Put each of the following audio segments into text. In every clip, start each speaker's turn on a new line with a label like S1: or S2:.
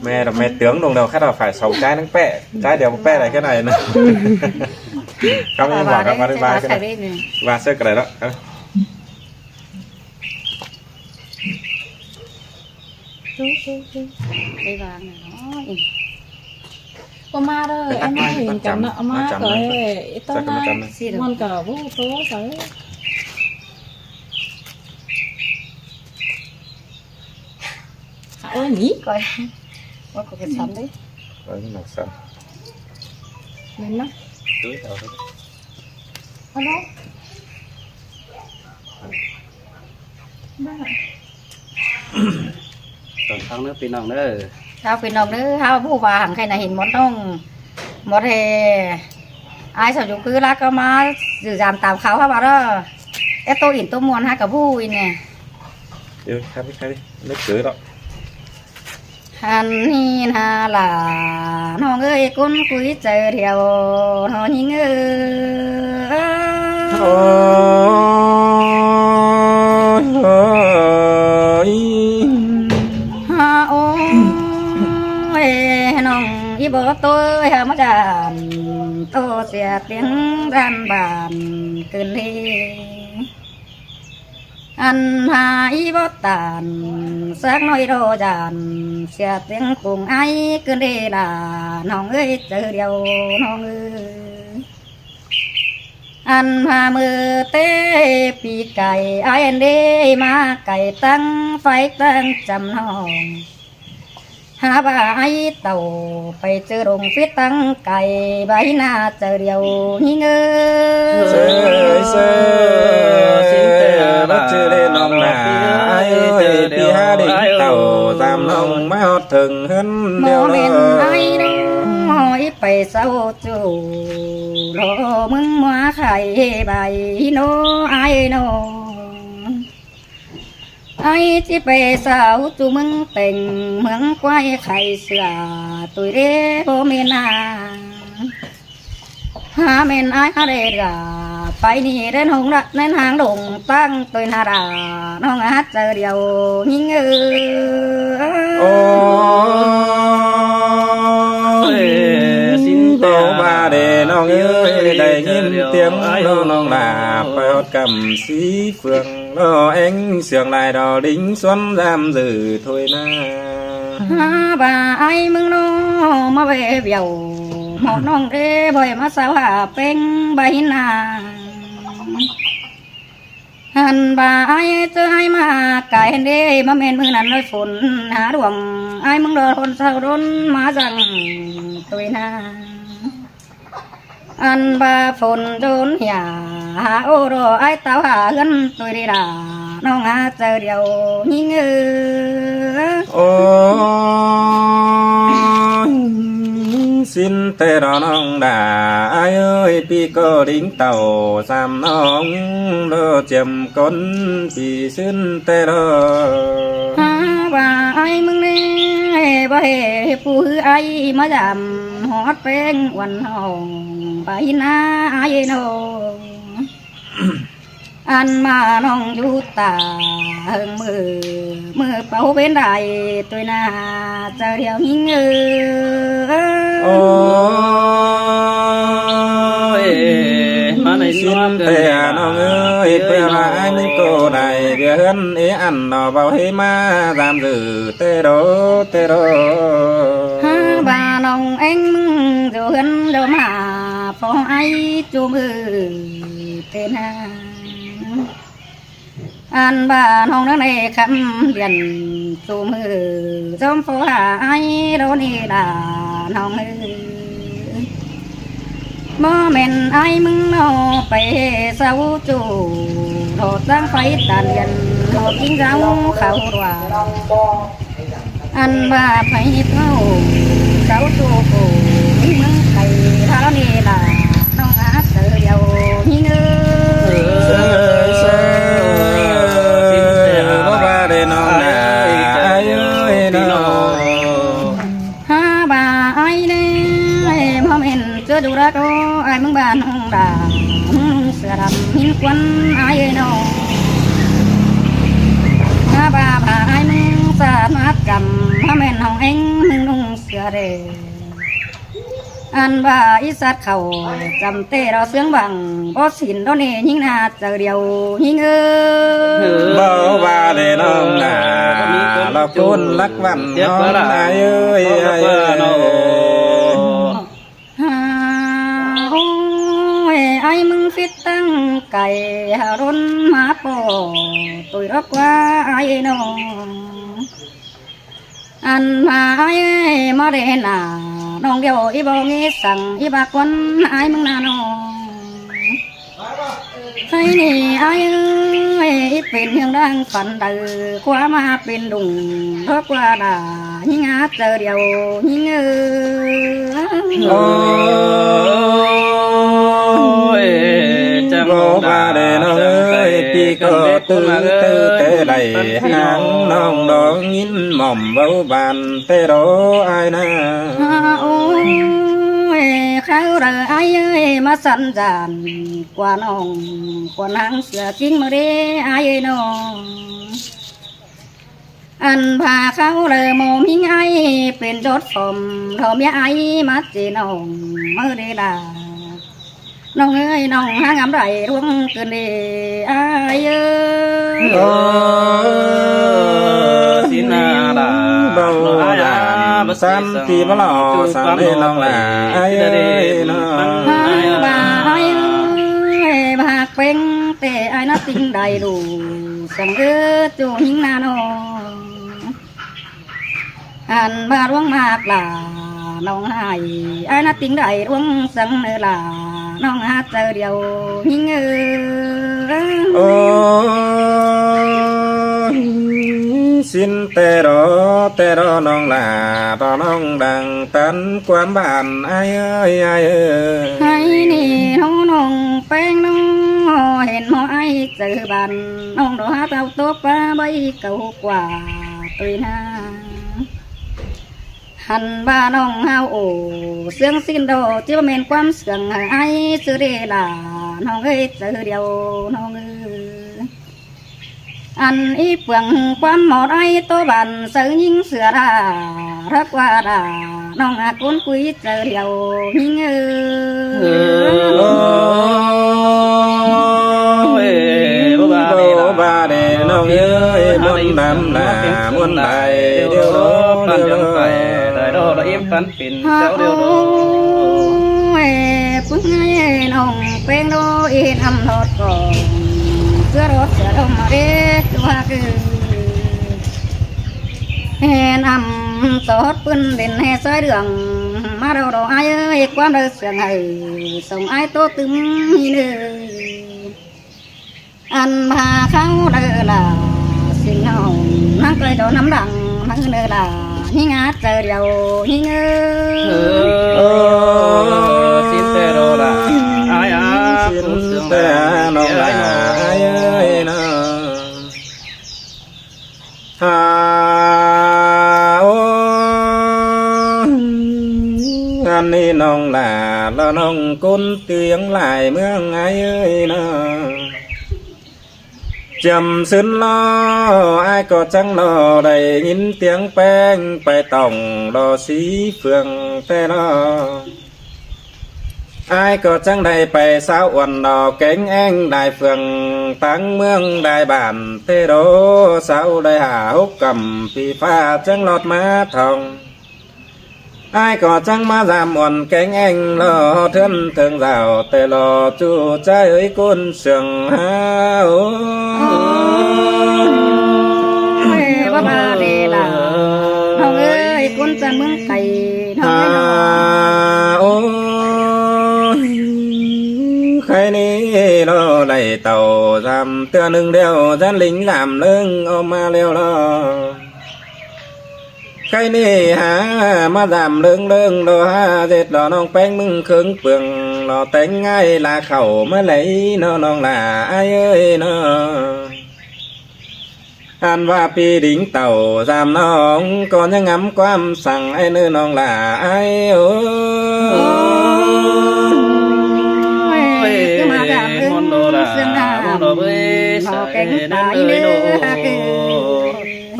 S1: mẹ tướng đồng đầu khác là phải 6 trái nắng pẹ trái đều pẹ này cái này nữa không em bảo các bạn đi ba cái này và sơ cái này đó
S2: đây vàng này nó
S3: có ma đó em nói hiện cảnh nợ ma rồi tôi nói ngon cờ vũ tố tới ôi nhỉ
S2: coi có cái sắm đấy
S1: rồi màu xanh
S3: mình nó
S1: túi đầu
S3: alo
S4: còn không nữa pin nòng nữa
S2: sao pin nòng nữa hao bu vàng hay là hình món đông món hè ai sao chúng cứ lá có má dự giảm tạm khảo hả bà đó em tôi in tôi muốn hai cả vui nè
S1: đi khai đi nước sữa đó
S2: hắn hin hà là nó ơi con quý chờ theo nó nhìn ha ôi nong y bố tôi hà mất đàn tôi sẽ tiếng đàn bàn cơn đi anh hai bó tàn sáng nói đồ dàn xe tiếng cùng ai cứ đi là nó ơi chờ điều nó ơi anh hà mưa tê bị cày ai đi mà cày tăng phải tăng chầm hồng hà bà ai tàu phải chơi đồng phía tăng cày bãi na chờ điều nghi ngờ
S1: bắt chưa lên lòng là ai ơi đi ha đi tàu tam lòng má hót thường hơn
S2: mò men ai đâu hỏi phải sao chủ lo mừng mua khai bài nó ai nó ai chỉ phải sao chủ mừng tình mừng quay khai sửa tuổi đế bố men ha men ai ha để ra phải đi đến hùng đất nên hàng đồng tăng tôi hà đà nó hát giờ điều nhìn ngư
S4: xin
S1: tô ba để nó ơi đầy nhìn tiếng nó là phải hót cầm xí phượng nó anh sườn lại đò lính xuân giam giữ thôi na
S2: ha bà ai mừng nó mà về biểu một non đê bởi mà sao hạ bên bay na hắn bà ai chơi ai mà cái đê mà men mừng nắn nói phun há đuồng ai mừng đo hôn sao đốn má rằng tôi na anh bà phun đốn nhà há ô đồ ai tao hạ gần tôi đi là nó ngã chờ điều nhìn ngư
S1: xin tê đó nong đà ai ơi pi cơ đính tàu sam nong đơ chìm con pi xin tê đó
S2: ha bà ai mừng nè bà hề phụ ai mà giảm hót bên quần hồng bay na ai nô anh mà nong du tà hơn mưa bao bên đài tôi na chờ điều nhìn ngư
S4: má này
S1: xin tê nó ơi tê là anh cô này bia hơn ý ăn nó vào hế ma giảm giữ tê đó
S2: ha bà nong anh dù hơn đâu mà phó ai chú mưa tên ha anh bà nong nó này khăm điện chú mưa trong phố hà ai đâu đi là nong mơ men ai mừng nó phải sao chủ đồ tăng phải tàn điện đồ kinh giáo khảo đoà anh bà phải phao sáu chủ cổ mừng thầy tháo đi là nó ngã tự giàu như ha bà ai đây mà mình chưa đủ ra đâu ai mừng bà nông đà sửa đầm hiên quân ai đâu ha bà ai mừng sa mát cầm mà mình hồng anh mừng สือเร่อันว่าอีสัตว์เขาจำเตเราเสียงบังบ่สินโดเนยิ่งนาเจอเดียวยิ่ง
S1: บ่ว่าได้น้องนาเราคนรักวันน้องนาเอ้ย
S2: ไอ้มึงฟิตตั้งไก่หาร้นมาปอตุยรักว่าไอ้น้องอันมาไอ้มาเรน่าน้องเดียวอีบอกงี้สั่งอีบากวันไอ้มึงน่าน้องใครนี่ไอ้เป็นเพียงดังฝันเดือคว้ามาเป็นดุงรักว่าด่ายิ่งอาเจอเดียวยิ่ง
S1: บ่ว่าได้น้องเอ้ยพี่ก็ตื่นแต่ไหลหางน้องดอกยินหม่อมเบาบานแต่รออายนะ
S2: โอ้ยเขาเรอไอ้มาสั่นจานกว่าน้องกว่านางเสือจริงมาเด้ไอ้น้องอันพาเขาเรอมองหิงไอ้เป็นจดผมทอมยาไอ้มาเจน้องมาเด้ดาน้องเอ้ยน้องหางามไรร่วงเกินเด้อาย
S4: สินาดา
S1: เบาดาสันติบ่หล่อสันให้น้องลาไอ้เอ้ยน้อง
S2: บ่ายบากเป็นแต่ไอ้น่าติงได้ดูสังเกตจูหิงนาน้องอันมาร่วงมากล่ะน้องให้ไอ้น่าติงได้ร่วงสังเนล่ะน้องหาเจอเดียวยิ่ง
S1: โอ้สินแต่รอน้องลาต่อน้องดังตันความบ้านไอ้เอ้ยไอ้เอ้ย
S2: ให้นี่น้องแป้งน้องเห็นหอไอ้เจอบ้านน้องดอกเต้าตกปลาใบเก่ากว่าตุยนาหันบ้าน้องเฮาโอเสียงสิ้นโดจิบเมนความเสื่องไอ้ซื้อเดล่าน้องเอ้ยเจอเดียวน้องเอ้ยอันอีเปลืองความหมดไอ้ตัวบันเสือยิงเสือดารักว่าดาน้องอากุนคุยเจอเดียวยิง
S1: บ่าเดน้องเอ้ยมนต์ดำลามนต์ใดเดียว
S4: ปันยังไปได้ดอกเอ็มปันเป็นเจ้าเดียวดอก
S2: พึ่งให้น้องเป็นโดอีทำทอดก่อนเสื้อรถเสื้อดมเด็กว่าคือแห่นำสอดปืนเด่นแห่ซอยเดืองมาเราดอกไอ้เอ้ยความเดือดเสียงไอ้ส่งไอ้โตตึมนี่เนื้ออันพาเขาเดือดละสิ่งน้องนั่งไกลโดนน้ำดังนั่งเดือดละหิ้งอาเจอเดียวหิ้ง
S4: สินแต่รอละไอ้
S1: สินแต่น้องลาไอ้เอ้ยนะฮาโออันนี้น้องลาแล้วน้องกุนเตียงหลายเมืองไอ้เอ้ยนะจำซึ้นล้อไอ้ก็จังรอได้ยินเสียงแป้งไปต้องรอสีเฟืองแต่รอไอ้ก็จังได้ไปสาวอ่อนดอกแกงแองได้เฟืองตั้งเมืองได้บ้านเตโรสาวได้หาฮุกกำปีฟ้าจังหลอดมาทองไอ้ก็จังมาจามอ่อนแกงแองรอเทินเถิงราวแต่รอจู่ใจเอ้ยกุนเสียงหา
S2: ว่ามาเดล่ะน้องเอ้ยกุนจะเมืองไก่น้องเอ้ย
S1: โอ้ใครนี่รอได้เต่าจำเตือนหนึ่งเดียวจันลิงลามเลื่องออกมาเร็วรอใครนี่หามาดำเรื่องรอหาเด็ดรอน้องแป้งมึงเคืองเปลืองรอแต่งง่ายลาเข่าเมื่อไหร่น้องลาไอ้เอ้ยน้องอันว่าปีดิ่งเต่าจำน้องก่อนยังงำความสั่งไอ้เนื้อน้องลาไอ้โอ้
S2: มาดำเรื่องเสื่อมดาเสื่อมเก่งตายเนื้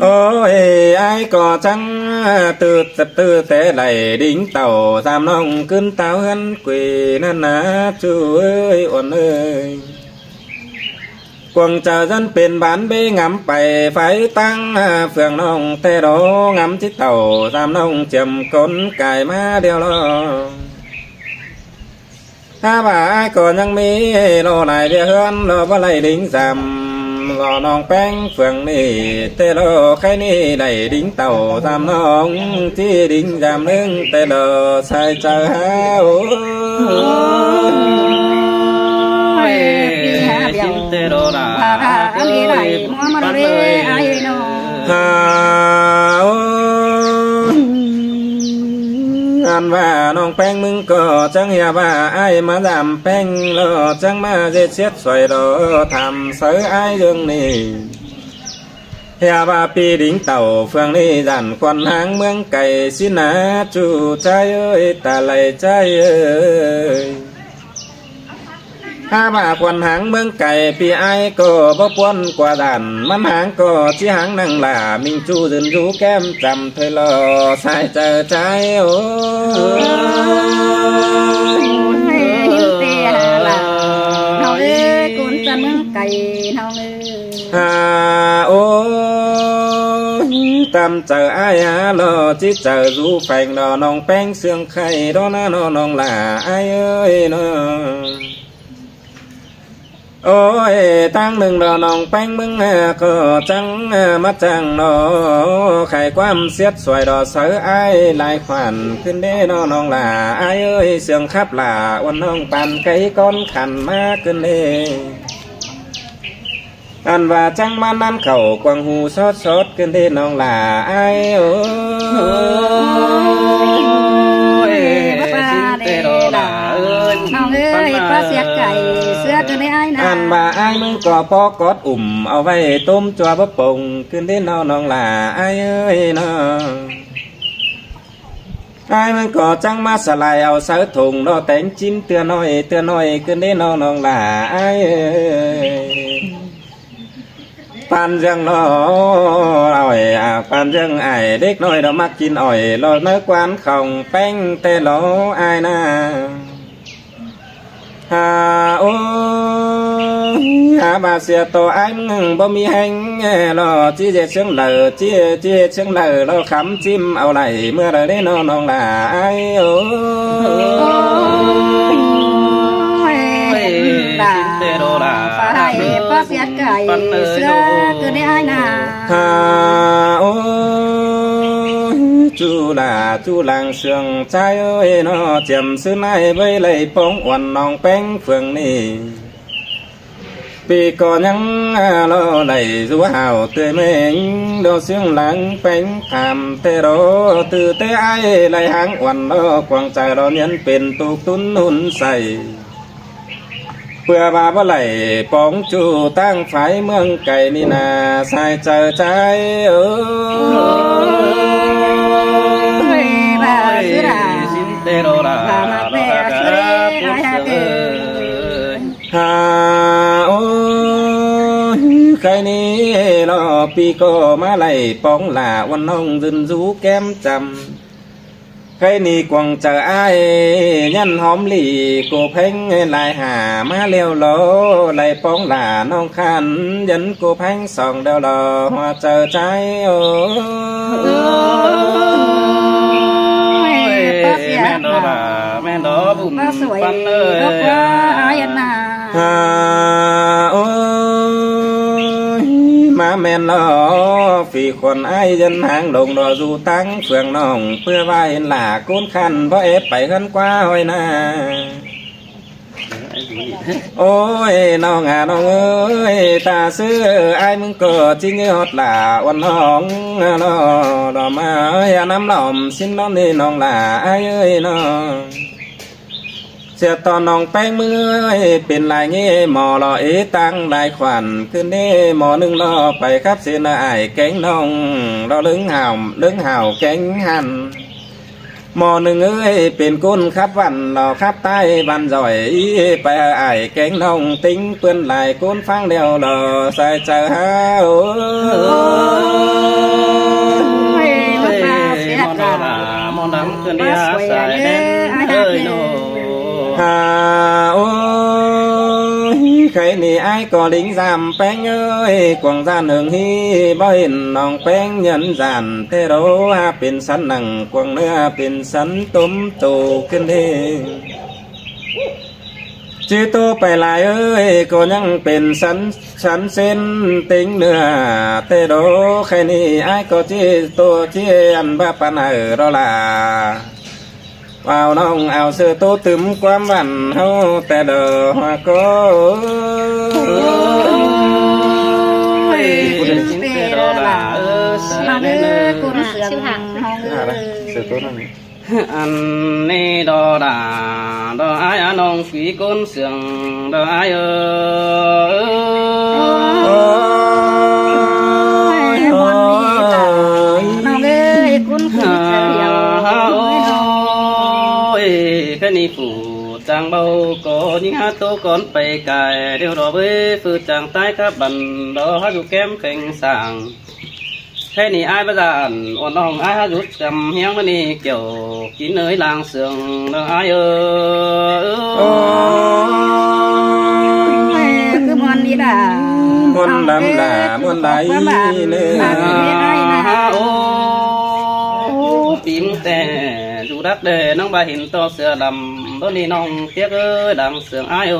S2: อ
S1: โอ้ยไอ้ก็จังตื่นแต่ไหลดิ้งเต่าตามน้องขึ้นเต่าเฮือนกุยนั่นนะจูเอ้ยอ่อนเอ้ยกวงเจอฉันเป็นบ้านเบงำไปไฟตั้งเฟืองน้องแต่ดองำที่เต่าตามน้องเจียมก้นไก่มาเดียวรอถ้าบ่ายก็ยังมีรอไหลเดียวเฮือนรอบ่ไหลดิ้งจำรอน้องแป้งเฟืองนี่แต่รอใครนี่ไหลดิ้งเต่าตามน้องที่ดิ้งจำนึงแต่รอใส่เจอหาโอ้
S4: ชินเตโรลา
S2: อันนี้ไหลมัวมันเร่ไอ้น้อง
S1: ฮาโอ้อันว่าน้องแป้งมึงก็จังอย่าว่าไอ้มาดำแป้งรอจังมาเจ็ดสวยรอทำเสือไอ้เรื่องนี้อย่าว่าปีดิ่งเต่าเฟืองนี้ดันควันหางเมืองไก่สินะจูใจเอ้ยตาไหลใจเอ้ยถ้าว่าควันหางเมืองไก่ปีไอ้ก็บ่ปวนกว่าดันมันหางก็ที่หางนั่งหล่ามิงจูดินรูแก้มจำเธอรอสายเจอใจโอ้
S2: เตี้ยละน้องเอ้ยกุนจะเมืองไก่น้องเอ้ย
S1: โอ้ตามเจอไอ้ฮะรอที่เจอรู้แฝงรอน้องแป้งเสื่องไข่รอนะน้องหล่าไอ้เอ้ยน้องโอ้ยตั้งหนึ่งรอน้องแป้งมึงก็จังมาจังนอไข่ความเสียดสวยรอเสือไอ้ลายขวัญขึ้นเด้น้องหล่าไอ้เอ้ยเสื่องขับหล่าวันน้องปั่นไก่ก้อนขันมาขึ้นเด้อันว่าจังมานั่นเข่ากวางหูสดขึ้นเด้น้องหล่าไอ้โอ้
S4: ยชินเตโรลา
S2: น้องเอ้ยปลาเสียไก่เสื้อกันได้ไอ้นะ
S1: อันว่าไอ้มึงก็พอกอดอุ่มเอาไว้ต้มจัวบะปงขึ้นเด้น้องหล่าไอ้เอ้ยน้องไอ้มันก็จังมาสลายเอาเสือถุงรอแต่งจิ้มเตือนหน่อยขึ้นเด้น้องหล่าไอ้เอ้ยปันจังน้อเอาไอ้ปันจังไอ้เด็กน้อยเรามักกินอ้อยรอเนื้อกวานของแป้งแต่รอไอ้นะโอ้บาเสียตัวไอ้มึงบ่มีแหงรอจี้เจ็ดเชิงเหล่อจี้เชิงเหล่อเราขำจิ้มเอาไหลเมื่อไรได้น้องหล่าไอ้โอ้
S4: ชินเตโรลา
S2: ปลาปลาเสียไก่เสื้อกันได้ไอ้นะ
S1: โอ้จูลางเสื่องใจเอ้ยน้อเจียมซื้อในไว้เลยปองอ่อนน้องแป้งเฟืองนี่ปีก่อนยังรอไหลรัวห่าวเตยเม่งดอเสียงหลังแป้งทำเตรอตื่นเตไอไหลหางอ่อนรอกวางใจรอเนียนเป็นตุกตุนนุนใส่เพื่อบาบ่ไหลปองจูตั้งไฟเมืองไก่นี่นาสายเจอใจโอ้
S4: ชินเตโรลา
S1: โอ้ใครนี่รอปีก็มาไหลปองหล่าวันน้องดินรูแก้มจำใครนี่กวางเจอไอ้ยันหอมหลีโกเพ่งลายหามาเลี้ยวโลไหลปองหล่าน้องขันยันโกเพ่งส่องเดียวรอหัวเจอใจโอ้
S4: แม่นอล่ะแม่นอบุญปันเลย
S2: ยันนา
S1: โอ้ยมาแม่นลอฝีคนไอ้ยันหางลงรอดูตั้งเฟืองน้องเพื่อว่าเห็นหล่าก้นขันเพราะเอฟไปขันกว่าห้อยนาโอ้ยน้องน้องเอ้ยตาซื้อไอ้มึงก็จริงฮอดหล่าวันน้องน้อดอมาอย่าน้ำหล่อมสิ้นน้องนี่น้องหล่าไอ้เอ้ยน้องเสียตอนน้องแป้งมือเป็นลายเงี้ยหมอรอตั้งได้ขวัญขึ้นนี่หมอหนึ่งรอไปครับเสียนไอ้แก๊งน้องรอลึงห่าวแก๊งหันหมอหนึ่งเป็นก้นครับวันรอครับใต้บันจ่อยไปไอ้แก๊งน้องติ้งเปื้อนลายก้นฟังเดียวรอใส่เจอหา
S4: cơn đi há xài đến ơi nô
S1: ôi khẩy nì ai có lính giảm bánh ơi quảng gian hưởng hi bao hình nòng bánh nhân giản thế đóเป็นสันหนังกวางเนื้อเป็นสันต้มโตขึ้นเองชื่อโตไปหลายเอ้ยก็ยังเป็นสันฉันเส้นติงเนื้อแต่โดใครนี่ไอ้ก็ชื่อโตชื่ออันบ้าปานรอลาเอาน้องเอาเสื้อโตตึมความวันเฮาแต่เด้อก็
S4: anh ni đò đà đò ai anh ông quý côn sườn đò ai ơi cái ni phủ chàng bao có những hát tố con bày cài đều đỏ với phư chàng tay các bàn đó hát dù kém khanh sàng thế ni ai bây giờ ổn hồng ai hát rút chầm hiếng cái ni kiểu kín nơi làng sườn đó ai ơi
S2: cứ mòn đi đã
S1: mòn đam đà mòn đáy lên tím tè dù đắc đề nông bà hình to sửa lầm đôi ni nông tiếc ơi đằng sườn ai ơi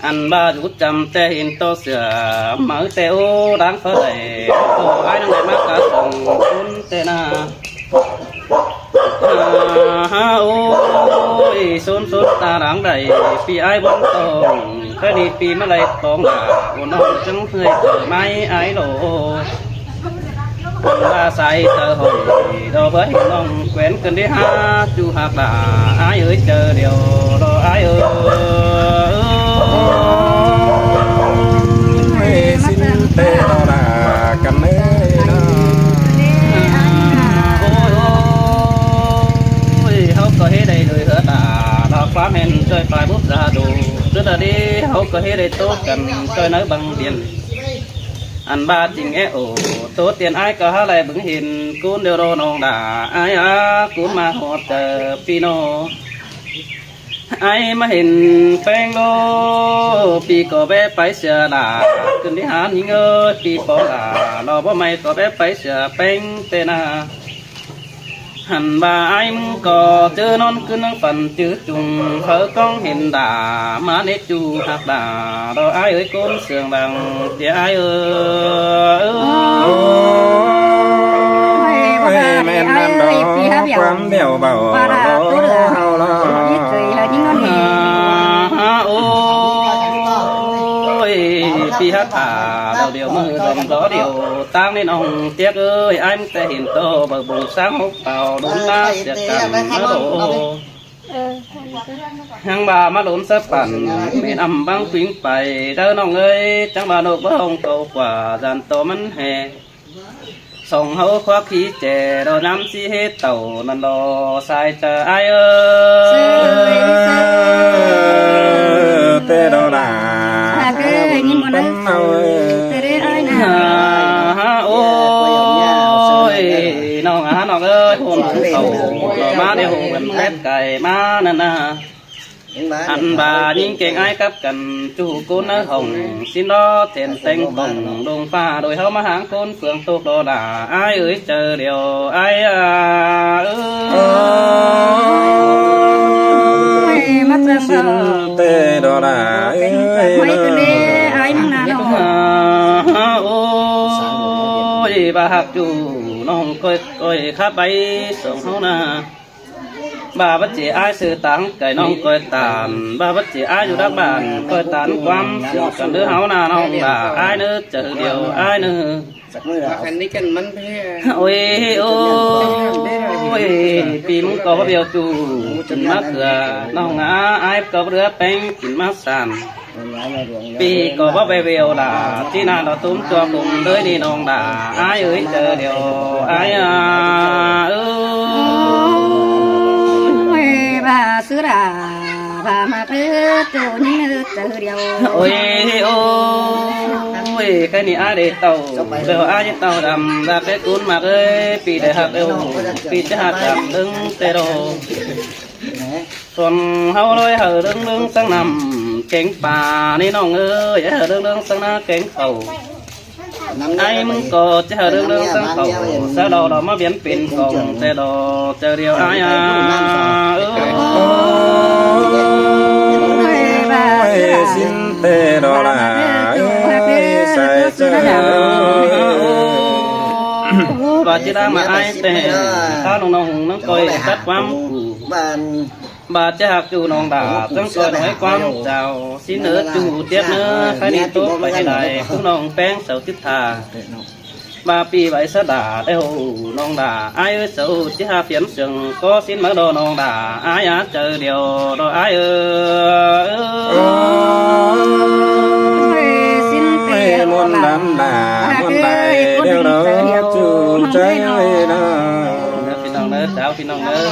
S1: anh ba rút chầm tè hình to sửa mở tè ô đáng phơi đầy ô ai nông này mắc cả sườn cuốn tè na ôi xôn xôn ta đáng đầy vì ai vẫn tồn cái đi vì mà lại tồn là của nông trứng hơi từ mai ai đổ ta say tơ hồi đồ với nông quen cần đi ha chu hạt là ai ơi chờ điều đồ ai ơi xin tê đó là cầm ơi ôi hậu có hết đầy đời hứa ta là quá men chơi phải bút ra đồ cứ ta đi hậu có hết đầy tốt cần chơi nói bằng tiền anh ba chính é ổ tốt tiền ai có hát lại vững hình cuốn đều đồ nong đà ai á cuốn mà hot pino ai mà hình phèn đô pi có bé phải sửa đà cần đi hát những ơi pi bỏ là lo bỏ mày có bé phải sửa phèn tên à hẳn bà ai có chữ non cứ nâng phần chữ trùng phở con hình đà má nết chu hạt đà đó ai ơi côn sườn bằng thì ai ơi men ăn đó quán đèo bảo đó hao lo ôi phi hát thả đầu điều mưa dòng gió điều tăng lên ông tiếc ơi anh sẽ hiện tô bờ bùng sáng hút vào đúng ta sẽ cầm nó đổ hàng bà má lún sắp bản miền âm băng quyến bày đỡ nòng ơi chẳng bà nộp bờ hồng cầu quả dàn tô mắn hè sông hậu khoác khí chè đồ năm xí hết tàu năn lo sai chờ ai ơi tê đồ là bánh ôi nó ngã nó ơi hồn tàu má để hồn mình phép cày má nè nè anh bà nhìn keng ai cấp cần chủ côn ở hồng xin đó tiền xanh bồng đồng pha đôi hậu má háng côn phượng tục đồ là ai ơi chờ điều ai
S2: mắt
S1: xin tê đó là
S2: ai
S4: ôi bà hạc chủ nông coi khá bay sống hậu na bà bất chỉ ai sự táng cái nông coi tàn bà bất chỉ ai dù đắc bản coi tàn quam sửa cần đứa háo nào nông là ai nữa chờ điều ai nữa ôi ôi tìm có biểu chủ chân mắt cửa nông ngã ai có đứa bánh kín mắt sàn vì có bắp bè biểu là chỉ nào đó túm cho cùng tới đi nông đã ai ơi chờ điều ai
S2: bà xứ đà bà mà cứ chỗ những chờ điều
S4: ôi cái này ai để tàu đều ai để tàu đầm ra cái cuốn mà ơi bị để hạt đều bị để hạt đầm đứng tê đồ còn hao đôi hở đứng sang nằm cánh bà nên nong ơi hở đứng sang na cánh tàu ai muốn có chứ hở đứng sang tàu sau đó đó mà biến pin còn tê đồ chờ điều ai
S1: xin tê đó là sai
S4: và chỉ đang mà ai tê sao nong coi cắt quắm bà cha hạt chủ nong đà tăng coi nói quắm chào xin nữa chủ tiếp nữa khai đi tốt vậy này cũng nong bén sầu tiếp thà bà pi vậy sa đà đây hồ nong đà ai ơi sầu chỉ hà phiến sừng có xin mở đồ nong đà ai á chờ điều đồ ai
S2: xin
S1: muôn đám đà muôn đại đều đó chùm trái ơi đó
S4: phi nong nữa chào phi nong nữa